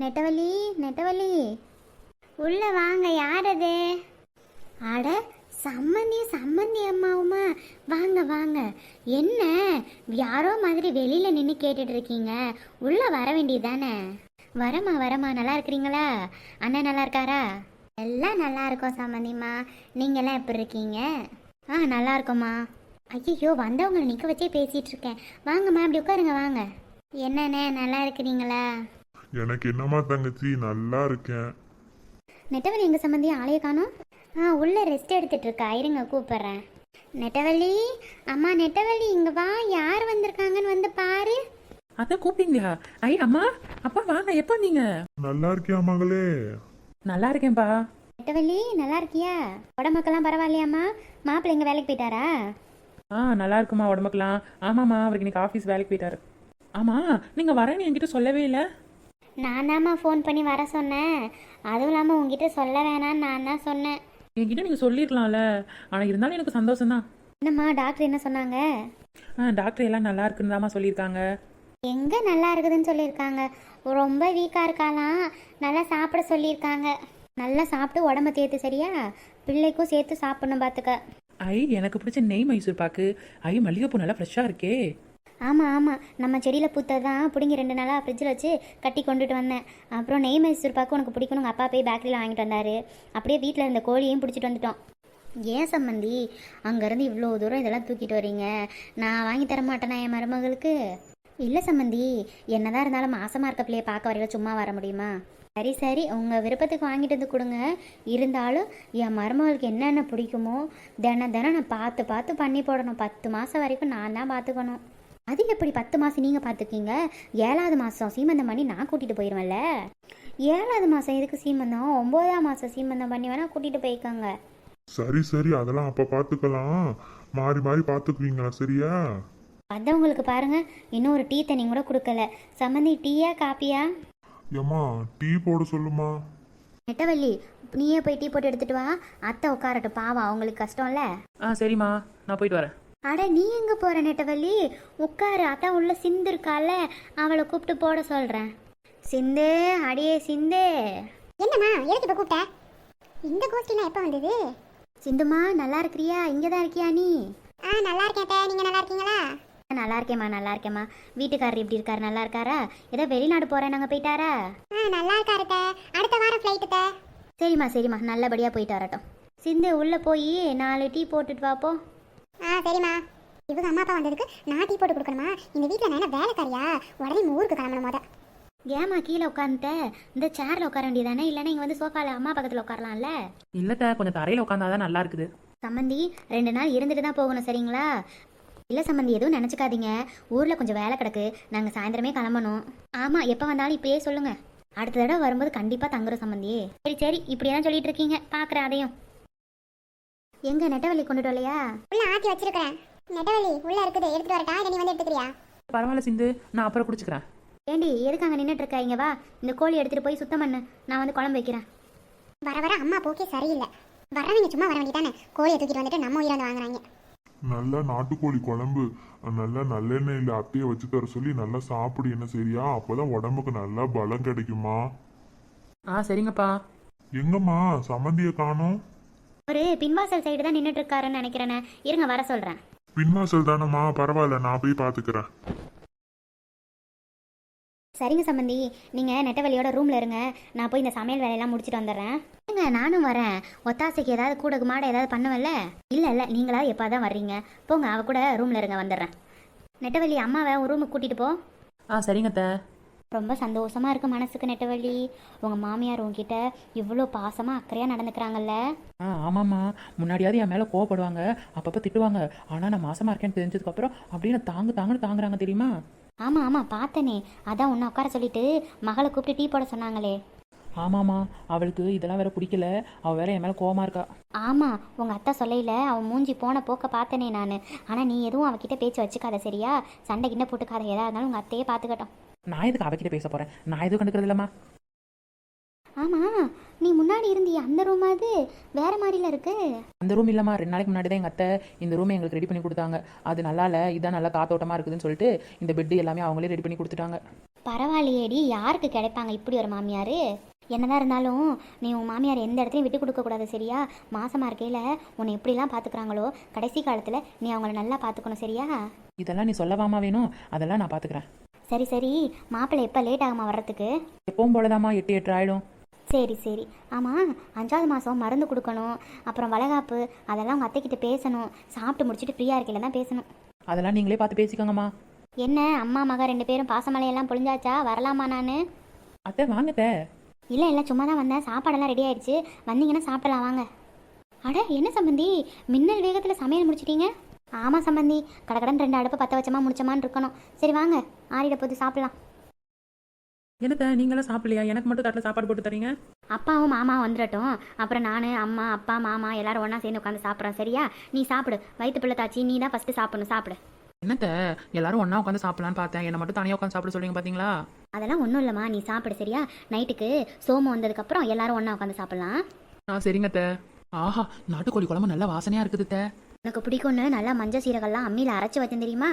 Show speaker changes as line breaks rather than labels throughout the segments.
நெட்டவள்ளி, நெட்டவள்ளி, உள்ள வாங்க. யார் அது? அட, சம்மந்தி, சம்மந்தி அம்மாவுமா? வாங்க வாங்க. என்ன யாரோ மாதிரி வெளியில நின்று கேட்டுட்டு இருக்கீங்க? உள்ள வர வேண்டியதானே? வரமா வரமா. நல்லா இருக்கிறீங்களா? அண்ணன் நல்லா இருக்காரா? எல்லாம் நல்லா இருக்கோம் சம்மந்திம்மா. நீங்களாம் எப்படி இருக்கீங்க? நல்லா இருக்கோம்மா. ஐயோ, வந்தவங்களை நிற்க வச்சே பேசிட்டு இருக்கேன். வாங்கம்மா, இப்படி உட்காருங்க, வாங்க. என்னண்ணே, நல்லா இருக்கிறீங்களா?
எனக்கு என்னம்மா தங்கச்சி, நல்லா இருக்கேன்.
நெட்டவள்ளி எங்க சம்மந்தி ஆளைய காணோம். உள்ள ரெஸ்ட் எடுத்துட்டு இருக்கா, இருங்க கூப்பிடுறேன். நெட்டவள்ளி அம்மா, நெட்டவள்ளி இங்க வா. யார் வந்திருக்காங்கன்னு வந்து பாரு.
அதான் கூப்பிட்டீங்களா? அம்மா, அப்பா வாங்க. எப்போ நீங்க?
நல்லா இருக்கியா மகளே?
நல்லா இருக்கேன்ப்பா.
நெட்டவள்ளி நல்லா இருக்கியா? உடம்புக்கெல்லாம் பரவாயில்லையாம்மா? மாப்பிள்ளை எங்க வேலைக்கு போயிட்டாரா?
நல்லா இருக்குமா உடம்புக்கலாம். ஆமாம்மா, அவருக்கு இன்னைக்கு ஆஃபீஸ் வேலைக்கு போயிட்டாரு. ஆமா, நீங்க வரேன்னு என்கிட்ட சொல்லவே இல்லை.
நான் தாம்மா ஃபோன் பண்ணி வர சொன்னேன். அதுவும் இல்லாமல் உங்ககிட்ட சொல்ல வேணான்னு நான் தான் சொன்னேன்.
என்கிட்ட நீங்க சொல்லிருக்கலாம்ல. ஆனா இருந்தாலும் எனக்கு சந்தோஷம் தான்.
என்னம்மா டாக்டர் என்ன சொன்னாங்க?
டாக்டர் எல்லாம் நல்லா இருக்குன்னு தாம்மா சொல்லியிருக்காங்க.
எங்கே நல்லா இருக்குதுன்னு சொல்லியிருக்காங்க? ரொம்ப வீக்காக இருக்காலாம். நல்லா சாப்பிட சொல்லியிருக்காங்க. நல்லா சாப்பிட்டு உடம்ப தேத்து, சரியா? பிள்ளைக்கும் சேர்த்து சாப்பிடணும் பார்த்துக்க.
எனக்கு பிடிச்ச நெய் மைசூர் பாக்கு. மல்லிகைப்பூ நல்லா ஃப்ரெஷ்ஷாக இருக்கே.
ஆமாம் ஆமாம், நம்ம செடியில் பூத்ததான் பிடிங்கி 2 நாளாக ஃப்ரிட்ஜில் வச்சு கட்டி கொண்டுட்டு வந்தேன். அப்புறம் நெய் மைசூர் பாக்கு உனக்கு பிடிக்கணும், உங்கள் அப்பா போய் பேக்கரியில் வாங்கிட்டு வந்தார். அப்படியே வீட்டில் இருந்த கோழியையும் பிடிச்சிட்டு வந்துட்டோம். ஏன் சம்மந்தி அங்கேருந்து இவ்வளோ தூரம் இதெல்லாம் தூக்கிட்டு வரீங்க? நான் வாங்கி தர மாட்டேனா என் மருமகளுக்கு? இல்லை சம்மந்தி, என்னதான் இருந்தாலும் மாசமாக இருக்க பிள்ளையை பார்க்க வரையில சும்மா வர முடியுமா? சரி சரி, உங்கள் விருப்பத்துக்கு வாங்கிட்டு வந்து கொடுங்க. இருந்தாலும் என் மருமகளுக்கு என்னென்ன பிடிக்குமோ தினம் தினம் நான் பார்த்து பார்த்து பண்ணி போடணும். 10 மாதம் வரைக்கும் நான் தான் பார்த்துக்கணும். அது எப்படி 10 மாதம் நீங்கள் பார்த்துக்கீங்க? 7வது மாதம் சீமந்தம் பண்ணி நான் கூட்டிகிட்டு போயிடுவேன்ல. 7வது மாதம் எதுக்கு சீமந்தம்? 9ஆம் மாதம் சீமந்தம் பண்ணி வேணால் கூட்டிகிட்டு போய்க்கோங்க.
சரி சரி, அதெல்லாம் அப்ப பாத்துக்கலாம். மாறி மாறி பாத்துக்குவீங்களா? சரியா?
வந்தவங்களுக்கு பாருங்க, இன்னும் ஒரு டீ தண்ணி கூட கொடுக்கல. சம்மந்தி, டீயா காப்பியா?
ஏம்மா, டீ போட சொல்லுமா.
நெட்டவள்ளி, நீயே போய் டீ போட்டு எடுத்துட்டு வா. அத்தை உட்காரட்டும், பாவம் அவங்களுக்கு கஷ்டம்ல.
சரிம்மா, நான் போயிட்டு வரேன்.
அட, நீ எங்க போற நெட்டவள்ளி? உட்காரு, அதான் உள்ள சிந்து இருக்கால, அவளை கூப்பிட்டு போட சொல்றேன். சிந்து, அடியே சிந்து.
என்னம்மா, எதுக்கு இப்போ கூப்பிட்ட? இந்த கோஷ்டிலாம் எப்போ வந்தது?
சிந்துமா, நல்லா இருக்கிறியா? இங்கே தான் இருக்கியா நீ?
நல்லா இருக்கேன். நீங்க நல்லா இருக்கீங்களா?
நல்லா இருக்கேம்மா, நல்லா இருக்கேம்மா. வீட்டுக்காரர் எப்படி இருக்காரு? நல்லா இருக்காரா? ஏதோ வெளிநாடு போறேன் நாங்கள் போயிட்டாரா?
நல்லா இருக்காருத்த. அடுத்த வாரம் ஃப்ளைட்டுத்த.
சரிம்மா சரிம்மா, நல்லபடியாக போயிட்டு வரட்டும். சிந்து, உள்ளே போய் 4 டீ போட்டுட்டு வாப்போ.
சரிம்மா. இவங்க அம்மா அப்பா வந்ததுக்கு நான் டீ போட்டு கொடுக்கணுமா? இந்த வீட்டில் நான் என்ன வேலைக்காரியா? உடனே ஊருக்கு கிளம்பணும் மொதல்.
ஏமா கீழே உட்காந்துட்ட? இந்த சேர்ல உட்கார வேண்டியதானே? இல்லைன்னா இங்கே வந்து சோஃபாவில் அம்மா பக்கத்தில் உட்காரலாம்ல.
இல்லத்த, கொஞ்சம் தரையில் உட்காந்தாதான் நல்லா இருக்குது.
சம்மந்தி, 2 நாள் இருந்துட்டு தான் போகணும், சரிங்களா? இல்லை சம்மந்தி, எதுவும் நினச்சிக்காதீங்க. ஊரில் கொஞ்சம் வேலை கிடக்கு, நாங்கள் சாயந்தரமே கிளம்பணும். ஆமாம், எப்போ வந்தாலும் இப்பயே சொல்லுங்கள். அடுத்த தடவை வரும்போது கண்டிப்பாக தங்குறோம் சம்மந்தி. சரி சரி, இப்படியெல்லாம் சொல்லிட்டு இருக்கீங்க, பார்க்குறேன் அதையும். எங்கே நெட்டவள்ளி கொண்டுட்டு வரலையா?
உள்ள ஆக்கி வச்சிருக்கிறேன். நெட்டவள்ளி உள்ள இருக்குது, எடுத்துட்டு வரட்டா? இல்லை நீ வந்து எடுத்துக்கிறியா?
பரவாயில்ல சிந்து, நான் அப்புறம் குடிச்சுக்கிறேன்.
ஏண்டி, எதுக்கு அங்கே நின்றுட்டு இருக்கா? இங்கே வா, இந்த கோழி எடுத்துகிட்டு போய் சுத்தம் பண்ணு, நான் வந்து குழம்பு வைக்கிறேன்.
வர வர அம்மா போக்கே சரியில்லை. வரவங்க சும்மா வர வேண்டியதானே, கோழியை தூக்கிட்டு வந்துட்டு நம்ம உயிரை வந்து வாங்குறாங்க.
நல்லா நாட்டுக்கோழி குழம்பு, நல்லா நல்லெண்ணெயில் அத்தையை வச்சு தர சொல்லி நல்லா சாப்பிடு, என்ன சரியா? அப்பதான் உடம்புக்கு நல்லா பலம் கிடைக்குமா.
சரிங்கப்பா.
எங்கம்மா சம்மந்திய காணோம்?
ஒரு பின்வாசல் சைடு தான் நின்றுட்டு இருக்காருன்னு நினைக்கிறேனே, இருங்க வர சொல்கிறேன்.
பின்வாசல் தானம்மா, பரவாயில்ல, நான் போய் பாத்துக்கிறேன்.
சரிங்க சம்மந்தி, நீங்கள் நெட்டவள்ளியோட ரூமில் இருங்க, நான் போய் இந்த சமையல் வேலையெல்லாம் முடிச்சுட்டு வந்துடுறேன். ஏங்க, நானும் வரேன். ஒத்தாசைக்கு ஏதாவது கூட மாட ஏதாவது பண்ணுவல்ல? இல்லை இல்லை, நீங்களாவது எப்போ தான் வர்றீங்க? போங்க, அவ கூட ரூமில் இருங்க, வந்துடுறேன். நெட்டவள்ளி, அம்மாவை உன் ரூமுக்கு கூட்டிகிட்டு போ.
சரிங்கத்த.
ரொம்ப சந்தோஷமாக இருக்குது மனசுக்கு நெட்டவள்ளி. உங்கள் மாமியார் உங்ககிட்ட இவ்வளோ பாசமாக அக்கறையாக நடந்துக்கிறாங்கல்ல?
ஆமாம்மா, முன்னாடியாவது என் மேலே கோவப்படுவாங்க, அப்பப்போ திட்டுவாங்க. ஆனால் நான் மாசமாக இருக்கேன்னு தெரிஞ்சதுக்கப்புறம் அப்படின்னு தாங்குன்னு தாங்குறாங்க, தெரியுமா?
ஆமாம் ஆமாம், பார்த்தனே. அதான் உன்னை உட்கார சொல்லிட்டு மகளை கூப்பிட்டு டீ போட சொன்னாங்களே.
ஆமாம்மா, அவளுக்கு இதெல்லாம் வேற பிடிக்கல. அவள் வேற என் மேலே கோவமாக இருக்கா.
ஆமாம், உங்கள் அத்தை சொல்லையில் அவன் மூஞ்சி போன போக்க பார்த்தனே நான். ஆனால் நீ எதுவும் அவகிட்ட பேச்சு வச்சுக்காத, சரியா? சண்டை கிண்ட போட்டுக்காத, எதாக இருந்தாலும் உங்கள் அத்தையே பார்த்துக்கட்டும்.
நான் எதுக்கு அவகிட்ட பேச போகிறேன்? நான் எதுவும் கண்டுக்கிறது இல்லைம்மா.
ஆமாம், நீ முன்னாடி இருந்திய அந்த ரூம் அது வேறு மாதிரில இருக்கு.
அந்த ரூம் இல்லைம்மா, 2 நாளைக்கு முன்னாடி தான் எங்கள் அத்தை இந்த ரூமை எங்களுக்கு ரெடி பண்ணி கொடுத்தாங்க. அது நல்லா இல்லை, இதான் நல்லா காத்தோட்டமாக இருக்குதுன்னு சொல்லிட்டு இந்த பெட்டு எல்லாமே அவங்களே ரெடி பண்ணி கொடுத்துட்டாங்க.
பரவாயில்லையேடி, யாருக்கு கிடைப்பாங்க இப்படி ஒரு மாமியார்? என்னதான் இருந்தாலும் நீ உன் மாமியார் எந்த இடத்துலையும் விட்டு கொடுக்கக்கூடாது சரியா? மாசமாக இருக்கையில் உன்னை எப்படிலாம் பார்த்துக்குறாங்களோ கடைசி காலத்தில் நீ அவங்கள நல்லா பார்த்துக்கணும் சரியா?
இதெல்லாம் நீ சொல்லவாமா வேணும், அதெல்லாம் நான் பார்த்துக்கிறேன்.
சரி சரி, மாப்பிள்ளை எப்போ லேட் ஆகுமா வர்றதுக்கு?
எப்பவும் போலதாம்மா 8 ஆகிடும்.
சரி சரி. ஆமாம், 5வது மாதம் மருந்து கொடுக்கணும், அப்புறம் வளகாப்பு, அதெல்லாம் உங்கள் அத்தைக்கிட்ட பேசணும். சாப்பிட்டு முடிச்சுட்டு ஃப்ரீயாக இருக்கையில் தான் பேசணும்.
அதெல்லாம் நீங்களே பார்த்து பேசிக்கோங்கம்மா.
என்ன அம்மா மக 2 பேரும் பாசமலையெல்லாம் பொழிஞ்சாச்சா? வரலாமா நான்?
அத்தை வாங்கத்த.
இல்லை இல்லை, சும்மா தான் வந்தேன். சாப்பாடெல்லாம் ரெடி ஆயிடுச்சு, வந்தீங்கன்னா சாப்பிடலாம் வாங்க. அட என்ன சம்பந்தி, மின்னல் வேகத்தில் சமையல் முடிச்சிட்டீங்க? ஆமாம் சம்பந்தி, கடகடன் 2 அடுப்பு பற்ற வச்சமா முடிச்சமான்னு இருக்கணும். சரி வாங்க, ஆறிட போது சாப்பிடலாம்.
என்னத்த நீங்களாம் சாப்பிடலையா? எனக்கு மட்டும் தட்டில் சாப்பாடு போட்டு தரீங்க.
அப்பாவும் மாமாவும் வந்துடட்டும், அப்புறம் நான் அம்மா அப்பா மாமா எல்லாரும் ஒன்றா சேர்ந்து உட்காந்து சாப்பிட்றோம் சரியா? நீ சாப்பிடு, வயிற்று பிள்ளை தாச்சி, நீ தான் ஃபஸ்ட்டு சாப்பிடணும், சாப்பிடு.
என்னத்த எல்லாரும் ஒன்றா உட்காந்து சாப்பிடலான்னு பார்த்தேன், என்னை மட்டும் தனியாக உட்காந்து சாப்பிட சொல்லுங்க பார்த்தீங்களா?
அதெல்லாம் ஒன்றும் இல்லைம்மா, நீ சாப்பிடு சரியா? நைட்டுக்கு சோமு வந்ததுக்கப்புறம் எல்லாரும் ஒன்றா உட்காந்து சாப்பிட்லாம்.
சரிங்கத்த. ஆஹா, நாட்டுக்கோழி குழம்பு நல்லா வாசனையாக இருக்குதுத்த.
உனக்கு பிடிக்கும்னு நல்லா மஞ்சள் சீரகெல்லாம் அம்மியில் அரைச்சி வச்சேன் தெரியுமா?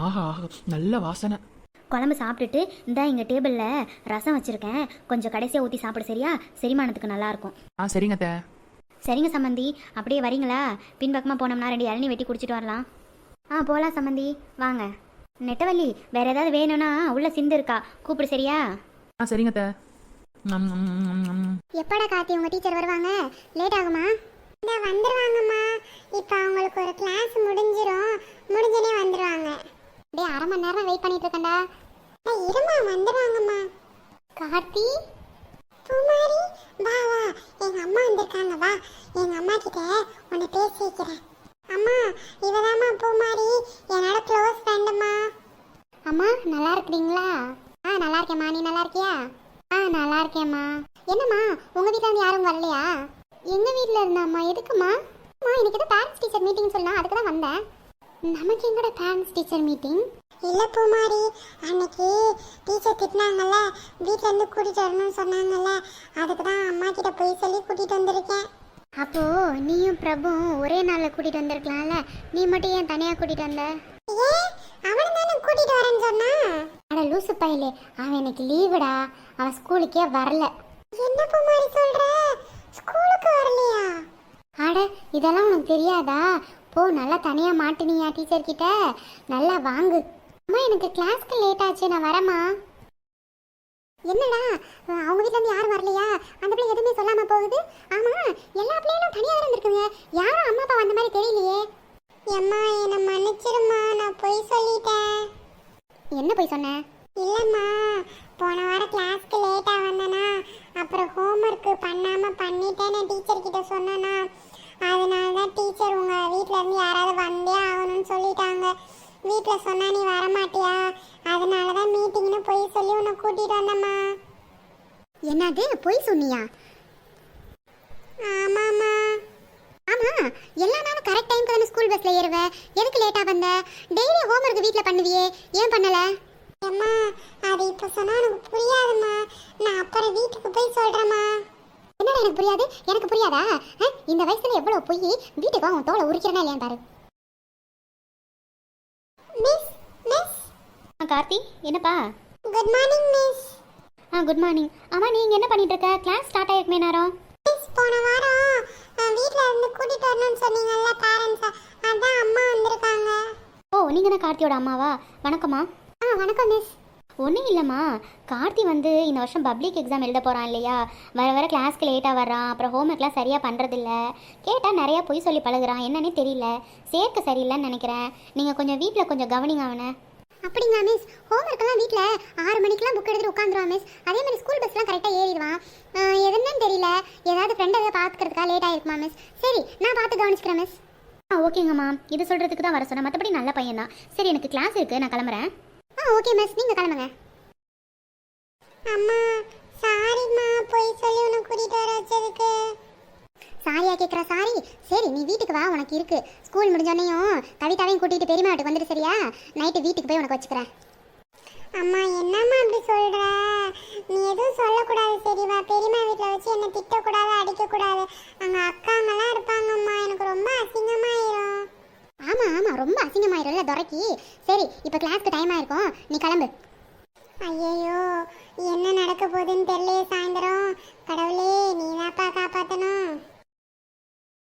ஆஹா ஆஹா, நல்ல வாசனை.
குழம்பு சாப்பிட்டுட்டு இந்த இங்கே டேபிளில் ரசம் வச்சுருக்கேன், கொஞ்சம் கடைசியாக ஊற்றி சாப்பிடு சரியா? செரிமானத்துக்கு நல்லாயிருக்கும்.
சரிங்கத்த.
சரிங்க சம்மந்தி, அப்படியே வரீங்களா? பின்பக்கமாக போனோம்னா 2 இளநீ வெட்டி குடிச்சிட்டு வரலாம். போகலாம் சம்மந்தி, வாங்க. நெட்டவள்ளி, வேறு ஏதாவது வேணும்னா உள்ள சிந்து இருக்கா, கூப்பிடு சரியா?
சரிங்கத்த.
எப்படா கார்த்தி உங்க டீச்சர் வருவாங்க? லேட் ஆகுமா? இந்த வந்துருவாங்கம்மா. இப்போ அவங்களுக்கு ஒரு கிளாஸ் முடிஞ்சிரும், முடிஞ்சனே வந்துருவாங்க. டேய், அரை மணி நேரம் வெயிட் பண்ணிட்டு இருக்கேன்டா. இருமா, வந்துருவாங்கம்மா. கார்த்தி, பூமாரி, வா வா, எங்க அம்மா வந்திருக்காங்க, வா. எங்க அம்மா கிட்ட உன்னை பேசி வைக்கிறேன். அம்மா, இவதாம்மா பூமாரி, என்னோட க்ளோஸ் ஃப்ரெண்டுமா. அம்மா, நல்லா இருக்கிறீங்களா? நல்லா இருக்கேம்மா, நீ நல்லா இருக்கியா? நல்லா இருக்கேம்மா. என்னம்மா, உங்க வீட்டில் இருந்து யாரும் வரலையா? எங்க வீட்டில் இருந்தாம்மா. எதுக்குமா? எனக்கு ஏதோ பேரண்ட்ஸ் டீச்சர் மீட்டிங் சொல்லலாம், அதுக்கு தான் வந்தேன். நமக்கு எங்கட பேரண்ட்ஸ் டீச்சர் மீட்டிங்? இல்லை பூமாரி, அன்னைக்கு டீச்சர் திட்டினாங்கல்ல, வீட்டில் இருந்து கூட்டிகிட்டு வரணும்னு சொன்னாங்கல்ல, அதுக்கு தான் அம்மா கிட்ட போய் சொல்லி கூட்டிகிட்டு வந்திருக்கேன். அப்போ நீயும் பிரபு ஒரே நாளில் கூட்டிகிட்டு வந்திருக்கலாம்ல, நீ மட்டும் ஏன் தனியாக கூட்டிகிட்டு வந்த? ஏன், அவனை தானே கூட்டிகிட்டு வரேன்னு சொன்னா? அட லூசு பையலே, அவன் எனக்கு லீவுடா, அவன் ஸ்கூலுக்கே வரல. என்ன பூமாரி சொல்ற? ஸ்கூலுக்கு வரலையா? அட இதெல்லாம் உனக்கு தெரியாதா? போ, நல்லா தனியாக மாட்டினியா டீச்சர் கிட்ட? நல்லா வாங்கு. அம்மா, எனக்கு கிளாஸ்க்கு லேட் ஆச்சு, நான் வரேம்மா. என்னடா, அவங்க வீட்டில் இருந்து யாரும் வரலையா? அந்த பிள்ளை எதுவுமே சொல்லாமல் போகுது. ஆமாம், எல்லா பிள்ளைகளும் தனியாக இருந்துருக்குங்க, யாரும் அம்மா அப்பா வந்த மாதிரி தெரியலையே. அம்மா, என்னை மன்னிச்சிருமா, நான் பொய் சொல்லிட்டேன். என்ன பொய் சொன்னேன்? இல்லைம்மா, போன வாரம் கிளாஸ்க்கு லேட்டாக வந்தேனா, அப்புறம் ஹோம்ஒர்க்கு பண்ணாமல் பண்ணிட்டேன்னு டீச்சர் கிட்ட சொன்னேனா, அதனால தான் டீச்சர் உங்கள் வீட்டில் இருந்து யாராவது வந்தே ஆகணும்னு சொல்லிட்டாங்க. வீட்டில் சொன்னா நீ வரமாட்டியா, அதனால தான் மீட்டிங்னு பொய் சொல்லி உன்னை கூட்டிகிட்டு வந்தம்மா. என்னது, பொய் சொன்னியா? ஆமாம்மா. ஆமாம், எல்லா நாளும் கரெக்ட் டைம்க்கு தானே ஸ்கூல் பஸ்ஸில் ஏறுவ, எதுக்கு லேட்டாக வந்த? டெய்லி ஹோம்ஒர்க் வீட்டில் பண்ணுவியே, ஏன் பண்ணலை? அம்மா, அது இப்போ சொன்னால் எனக்கு புரியாதும்மா, நான் அப்புறம் வீட்டுக்கு போய் சொல்கிறேம்மா. என்னடா எனக்கு புரியாது? எனக்கு புரியாதா? இந்த வயசுல எவ்வளோ போய் வீட்டுக்கு அவன் தோலை உரிக்கிறனா இல்லையா பாரு. Miss, miss.
கார்த்தி, என்னப்பா?
Good morning miss.
Good morning. ஆமாம், நீங்கள் என்ன பண்ணிட்டு இருக்க? கிளாஸ் ஸ்டார்ட் ஆகிருக்குமே நேரம்.
மிஸ், போன வாரம் வீட்டில் இருந்து கூட்டிகிட்டு வரணும்னு சொன்னீங்கல்ல பேரண்ட்ஸை, அதான் அம்மா வந்திருக்காங்க.
நீங்கள் தான் கார்த்தியோட அம்மாவா? வணக்கம்மா.
வணக்கம் மிஸ்.
ஒன்றும் இல்லைம்மா, கார்த்தி வந்து இந்த வருஷம் பப்ளிக் எக்ஸாம் எழுத போகிறான் இல்லையா? வர கிளாஸ்க்கு லேட்டாக வர்றான், அப்புறம் ஹோம்ஒர்க்லாம் சரியாக பண்ணுறதில்ல, கேட்டால் நிறையா பொய் சொல்லி பழகுறான், என்னன்னே தெரியல, சேர்க்க சரியில்லைன்னு நினைக்கிறேன். நீங்கள் கொஞ்சம் வீட்டில் கொஞ்சம் கவனிங்க அவனை.
அப்படிங்களா மிஸ்? ஹோம்ஒர்க்கெல்லாம் வீட்டில் 6 மணிக்கெலாம் புக் எடுத்துகிட்டு உட்காந்துருவான் மிஸ். அதே மாதிரி ஸ்கூல் பஸ்லாம் கரெக்டாக ஏறிடுவான். எதுன்னு தெரியல, ஏதாவது ஃப்ரெண்ட் எதாவது பார்த்துக்கிறதுக்காக லேட் ஆகிருக்குமா மிஸ்? சரி, நான் பார்த்து கவனிச்சுக்கிறேன் மிஸ்.
ஓகேங்கம்மா, இது சொல்கிறதுக்கு தான் வர சொன்னேன், மற்றபடி நல்ல பையன் தான். சரி, எனக்கு கிளாஸ் இருக்குது, நான் கிளம்புறேன்.
ஓகே மிஸ், நீங்கள் கிளம்புங்க. அம்மா, சாரிம்மா, போய் சொல்லி உன்னை கூட்டிகிட்டு வர வச்சதுக்கு. சாரியா கேட்குற? சாரி. சரி, நீ வீட்டுக்கு வா, உனக்கு இருக்கு. ஸ்கூல் முடிஞ்சோடனையும் கவிதாவையும் கூட்டிகிட்டு பெரியம்மா வீட்டுக்கு வந்துடு சரியா? நைட்டு வீட்டுக்கு போய் உனக்கு வச்சுக்கிறேன். அம்மா, என்னம்மா அப்படி சொல்கிற? நீ எதுவும் சொல்லக்கூடாது சரிவா? பெரியம்மா வீட்டில் வச்சு என்னை திட்டக்கூடாது, அடிக்கக்கூடாது. அங்கே அக்காங்கெல்லாம் இருப்பாங்கம்மா, எனக்கு ரொம்ப அசிங்கமாயிரும். ஆமாம், ரொம்ப அசிங்கமாயிரும்ல துரைக்கி. சரி, இப்போ கிளாஸ்க்கு டைம் ஆயிருக்கும், நீ கிளம்பு. ஐயோ, போகுதுன்னு தெரியல